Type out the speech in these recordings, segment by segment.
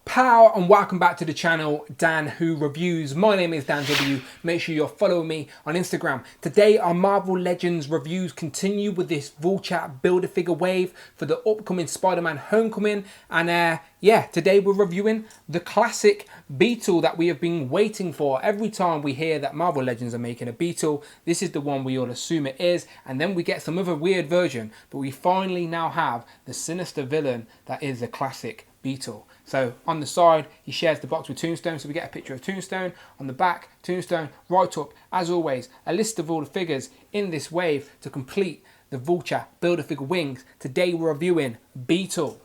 Pow, and welcome back to the channel, Dan Who Reviews. My name is Dan W. Make sure you're following me on Instagram. Today our Marvel Legends reviews continue with this Vulture Build-A-Figure wave for the upcoming Spider-Man Homecoming. And yeah, today we're reviewing the classic Beetle that we have been waiting for. Every time we hear that Marvel Legends are making a Beetle, this is the one we all assume it is, and then we get some other weird version, but we finally now have the sinister villain that is the classic Beetle. So on the side, he shares the box with Tombstone, so we get a picture of Tombstone. On the back, Tombstone. Right up, as always, a list of all the figures in this wave to complete the Vulture Build-A-Figure wings. Today we're reviewing Beetle.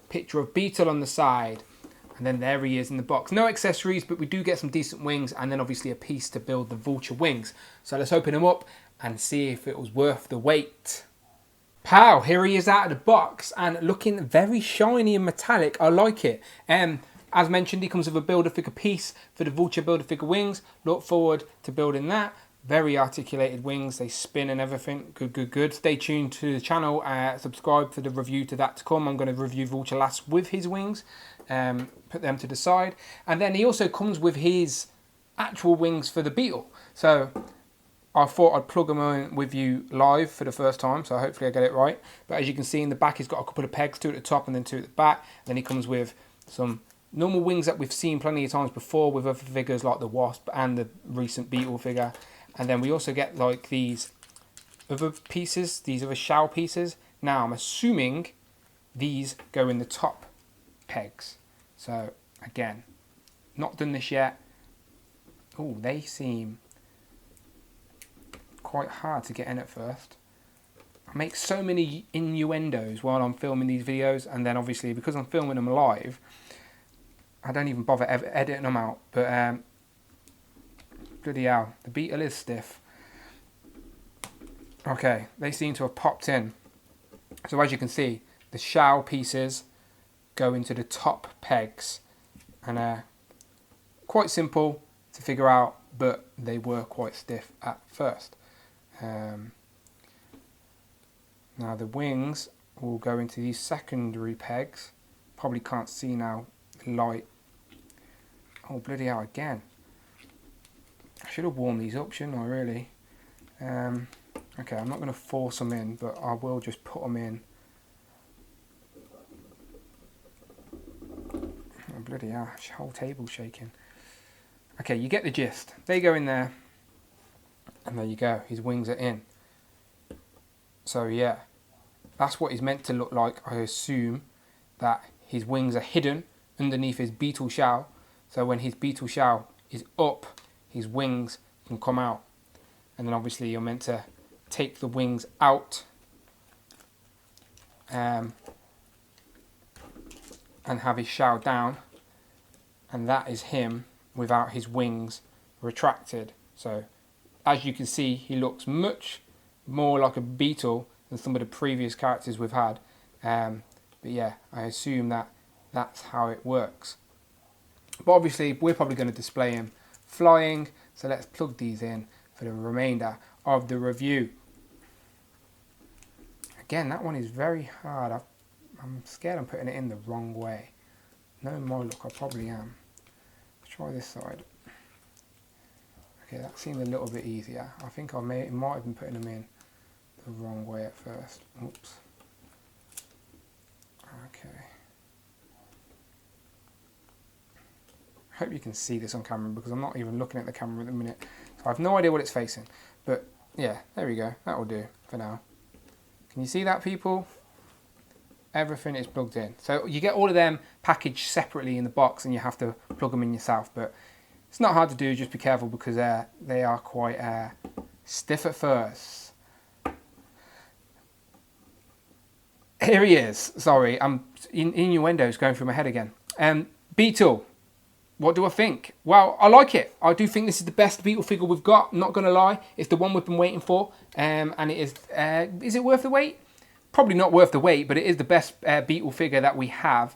Picture of Beetle on the side. And then there he is in the box. No accessories, but we do get some decent wings, and then obviously a piece to build the Vulture wings. So let's open him up and see if it was worth the wait. Pow, here he is out of the box and looking very shiny and metallic. I like it. As mentioned, he comes with a Build-A-Figure piece for the Vulture Build-A-Figure wings. Look forward to building that. Very articulated wings, they spin and everything. Good, good, good. Stay tuned to the channel. Subscribe for the review to that to come. I'm going to review Vulture last with his wings. Put them to the side. And then he also comes with his actual wings for the Beetle. So I thought I'd plug them in with you live for the first time, so hopefully I get it right. But as you can see in the back, he's got a couple of pegs, two at the top and then two at the back. Then he comes with some normal wings that we've seen plenty of times before with other figures like the Wasp and the recent Beetle figure. And then we also get like these other pieces, these other shell pieces. Now I'm assuming these go in the top pegs. So again, not done this yet. Oh, they seem quite hard to get in at first. I make so many innuendos while I'm filming these videos, and then obviously because I'm filming them live, I don't even bother editing them out. But bloody hell, the Beetle is stiff. Okay, they seem to have popped in. So as you can see, the shell pieces go into the top pegs, and quite simple to figure out, but they were quite stiff at first. Now the wings will go into these secondary pegs. Probably can't see now, the light. Oh bloody hell, again. I should have warmed these up, shouldn't I, really? Okay, I'm not going to force them in, but I will just put them in. Oh bloody hell, whole table's shaking. Okay, you get the gist. They go in there. And there you go, his wings are in. So yeah, that's what he's meant to look like. I assume that his wings are hidden underneath his Beetle shell. So when his Beetle shell is up, his wings can come out. And then obviously you're meant to take the wings out and have his shell down. And that is him without his wings retracted. So as you can see, he looks much more like a Beetle than some of the previous characters we've had. But yeah, I assume that that's how it works. But obviously, we're probably going to display him flying. So let's plug these in for the remainder of the review. Again, that one is very hard. I'm scared I'm putting it in the wrong way. Knowing my look, I probably am. Let's try this side. Okay, that seemed a little bit easier. I think I might have been putting them in the wrong way at first. Oops. Okay. I hope you can see this on camera because I'm not even looking at the camera at the minute. So I have no idea what it's facing. But yeah, there we go. That will do for now. Can you see that, people? Everything is plugged in. So you get all of them packaged separately in the box and you have to plug them in yourself. But it's not hard to do, just be careful because they are quite stiff at first. Here he is. Sorry, innuendos going through my head again. Beetle. What do I think? Well, I like it. I do think this is the best Beetle figure we've got. Not going to lie. It's the one we've been waiting for. And it is it worth the wait? Probably not worth the wait, but it is the best Beetle figure that we have.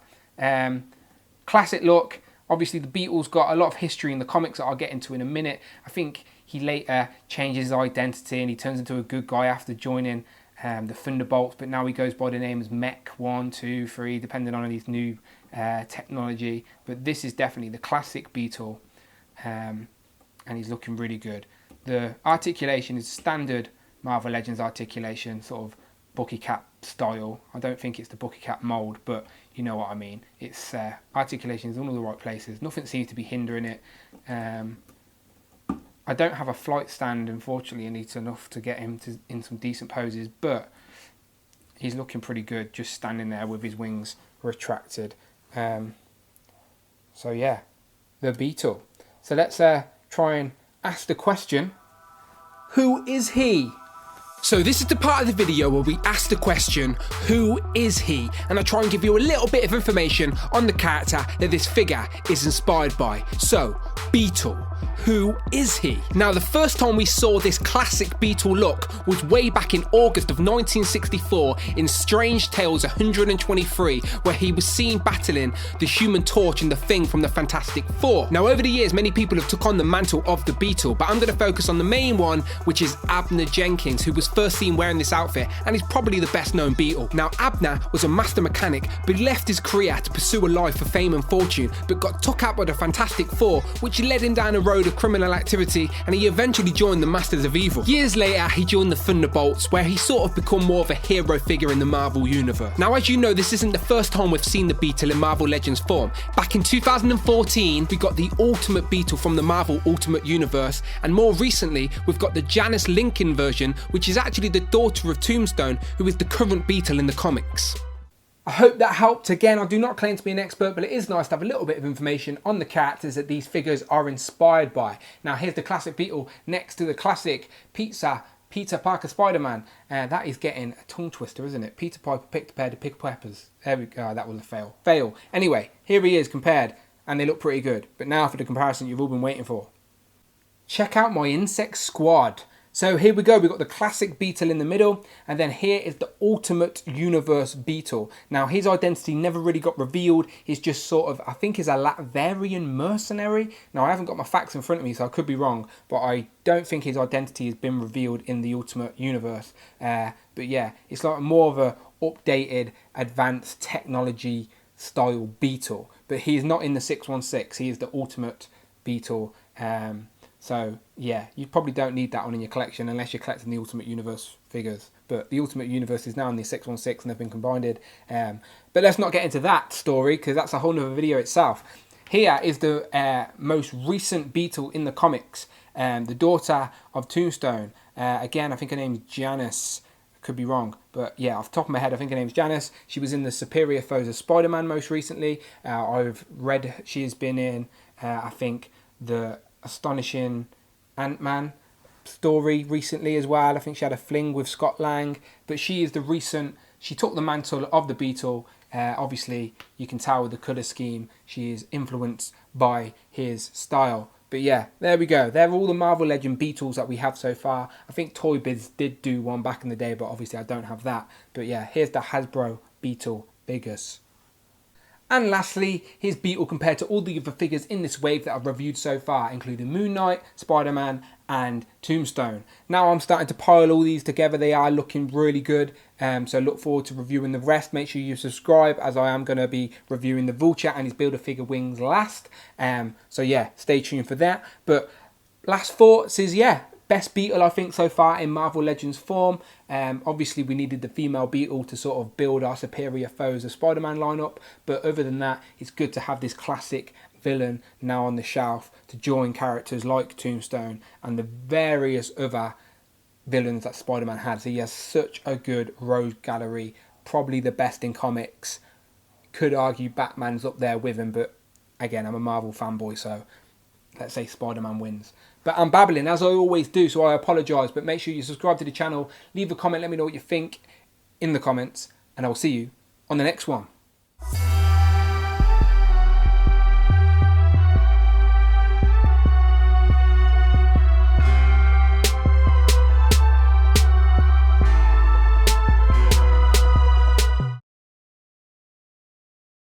Classic look. Obviously, the Beetle's got a lot of history in the comics that I'll get into in a minute. I think he later changes his identity and he turns into a good guy after joining the Thunderbolts, but now he goes by the name as Mech 1, 2, 3, depending on his new technology. But this is definitely the classic Beetle, and he's looking really good. The articulation is standard Marvel Legends articulation, sort of Bucky Cap style. I don't think it's the Bucky Cap mold, but you know what I mean. It's articulation is in all the right places. Nothing seems to be hindering it. I don't have a flight stand, unfortunately, and it's enough to get him in some decent poses, but he's looking pretty good just standing there with his wings retracted. So yeah, the Beetle. So let's try and ask the question, who is he? So this is the part of the video where we ask the question, who is he? And I try and give you a little bit of information on the character that this figure is inspired by. So, Beetle. Who is he? Now, the first time we saw this classic Beetle look was way back in August of 1964 in Strange Tales 123, where he was seen battling the Human Torch and the Thing from the Fantastic Four. Now, over the years, many people have took on the mantle of the Beetle, but I'm going to focus on the main one, which is Abe Jenkins, who was first seen wearing this outfit and is probably the best known Beetle. Now, Abe was a master mechanic, but left his career to pursue a life for fame and fortune, but got took out by the Fantastic Four, which led him down a road of criminal activity, and he eventually joined the Masters of Evil. Years later, he joined the Thunderbolts, where he sort of become more of a hero figure in the Marvel universe. Now, as you know, this isn't the first time we've seen the Beetle in Marvel Legends form. Back in 2014, we got the Ultimate Beetle from the Marvel Ultimate Universe, and more recently, we've got the Janice Lincoln version, which is actually the daughter of Tombstone, who is the current Beetle in the comics. I hope that helped. Again, I do not claim to be an expert, but it is nice to have a little bit of information on the characters that these figures are inspired by. Now, here's the classic Beetle next to the classic Peter Parker Spider-Man. That is getting a tongue twister, isn't it? Peter Piper picked a pair of pickled peppers. There we go. That was a fail. Fail. Anyway, here he is compared, and they look pretty good. But now for the comparison you've all been waiting for. Check out my insect squad. So here we go, we've got the classic Beetle in the middle, and then here is the Ultimate Universe Beetle. Now, his identity never really got revealed. He's just sort of, I think he's a Latvian mercenary. Now, I haven't got my facts in front of me, so I could be wrong, but I don't think his identity has been revealed in the Ultimate Universe. But yeah, it's like more of a updated, advanced technology style Beetle. But he's not in the 616, he is the Ultimate Beetle. So yeah, you probably don't need that one in your collection unless you're collecting the Ultimate Universe figures. But the Ultimate Universe is now in the 616 and they've been combined. But let's not get into that story because that's a whole nother video itself. Here is the most recent Beetle in the comics, the daughter of Tombstone. Again, I think her name's Janice. Could be wrong, but yeah, off the top of my head, I think her name's Janice. She was in the Superior Foes of Spider-Man most recently. I've read she has been in, I think, the Astonishing Ant-Man story recently as well. I think she had a fling with Scott Lang, but she is the recent, she took the mantle of the Beetle. Obviously, you can tell with the colour scheme, she is influenced by his style. But yeah, there we go. They're all the Marvel Legend Beetles that we have so far. I think Toy Biz did do one back in the day, but obviously I don't have that. But yeah, here's the Hasbro Beetle Biggest. And lastly, here's Beetle compared to all the other figures in this wave that I've reviewed so far, including Moon Knight, Spider-Man, and Tombstone. Now I'm starting to pile all these together. They are looking really good. So look forward to reviewing the rest. Make sure you subscribe, as I am going to be reviewing the Vulture and his Build-A-Figure wings last. So yeah, stay tuned for that. But last thoughts is, yeah, best Beetle I think so far in Marvel Legends form. Obviously we needed the female Beetle to sort of build our Superior Foes of Spider-Man lineup, but other than that, it's good to have this classic villain now on the shelf to join characters like Tombstone and the various other villains that Spider-Man had. So he has such a good rogue gallery, probably the best in comics. Could argue Batman's up there with him, but again, I'm a Marvel fanboy, so let's say Spider-Man wins. But I'm babbling, as I always do, so I apologise. But make sure you subscribe to the channel, leave a comment, let me know what you think in the comments, and I will see you on the next one.